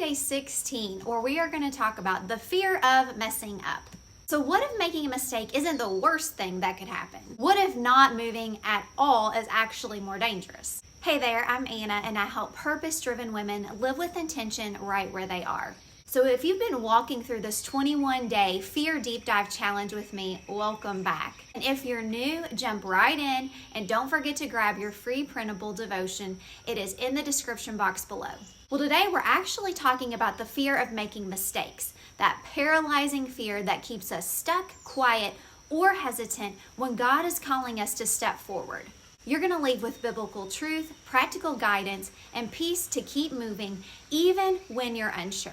day 16, where we are going to talk about the fear of messing up. So what if making a mistake isn't the worst thing that could happen? What if not moving at all is actually more dangerous? Hey there, I'm Anna, and I help purpose-driven women live with intention right where they are. So if you've been walking through this 21-day Fear Deep Dive Challenge with me, welcome back. And if you're new, jump right in and don't forget to grab your free printable devotion. It is in the description box below. Well, today we're actually talking about the fear of making mistakes, that paralyzing fear that keeps us stuck, quiet, or hesitant when God is calling us to step forward. You're going to leave with biblical truth, practical guidance, and peace to keep moving even when you're unsure.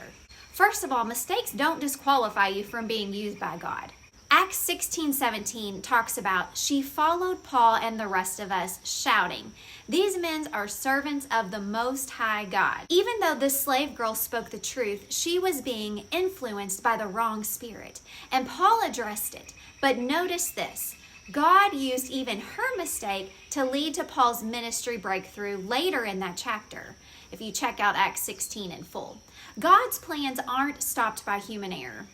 First of all, mistakes don't disqualify you from being used by God. Acts 16:17 talks about, she followed Paul and the rest of us, shouting, "These men are servants of the Most High God." Even though the slave girl spoke the truth, she was being influenced by the wrong spirit. And Paul addressed it. But notice this. God used even her mistake to lead to Paul's ministry breakthrough later in that chapter, if you check out Acts 16 in full. God's plans aren't stopped by human error.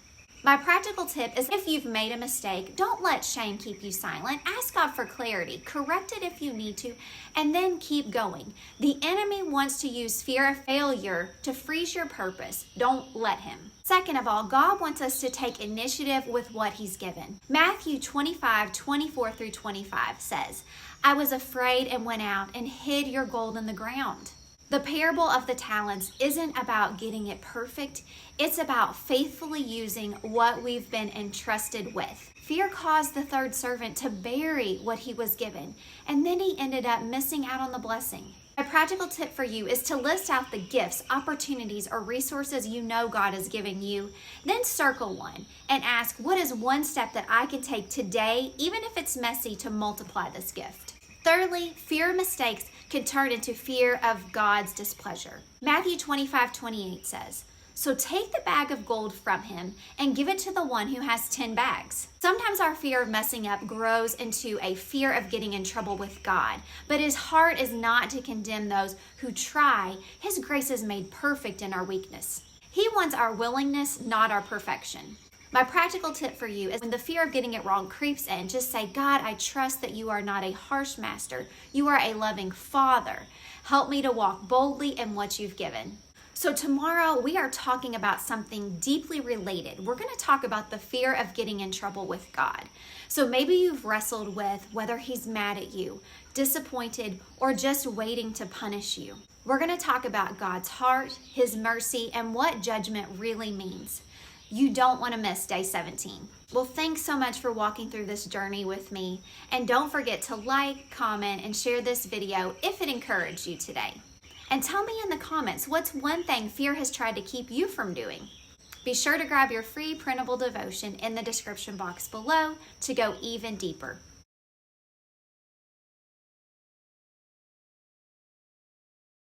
My practical tip is if you've made a mistake, don't let shame keep you silent. Ask God for clarity, correct it if you need to, and then keep going. The enemy wants to use fear of failure to freeze your purpose. Don't let him. Second of all, God wants us to take initiative with what he's given. Matthew 25:24-25 says, "I was afraid and went out and hid your gold in the ground." The parable of the talents isn't about getting it perfect. It's about faithfully using what we've been entrusted with. Fear caused the third servant to bury what he was given, and then he ended up missing out on the blessing. My practical tip for you is to list out the gifts, opportunities, or resources you know God has given you. Then circle one and ask, what is one step that I can take today, even if it's messy, to multiply this gift? Thirdly, fear of mistakes can turn into fear of God's displeasure. Matthew 25:28 says, "So take the bag of gold from him and give it to the one who has 10 bags. Sometimes our fear of messing up grows into a fear of getting in trouble with God, but his heart is not to condemn those who try. His grace is made perfect in our weakness. He wants our willingness, not our perfection. My practical tip for you is when the fear of getting it wrong creeps in, just say, God, I trust that you are not a harsh master. You are a loving Father. Help me to walk boldly in what you've given. So tomorrow we are talking about something deeply related. We're going to talk about the fear of getting in trouble with God. So maybe you've wrestled with whether he's mad at you, disappointed, or just waiting to punish you. We're going to talk about God's heart, his mercy, and what judgment really means. You don't want to miss day 17. Well, thanks so much for walking through this journey with me. And don't forget to like, comment, and share this video if it encouraged you today. And tell me in the comments, what's one thing fear has tried to keep you from doing? Be sure to grab your free printable devotion in the description box below to go even deeper.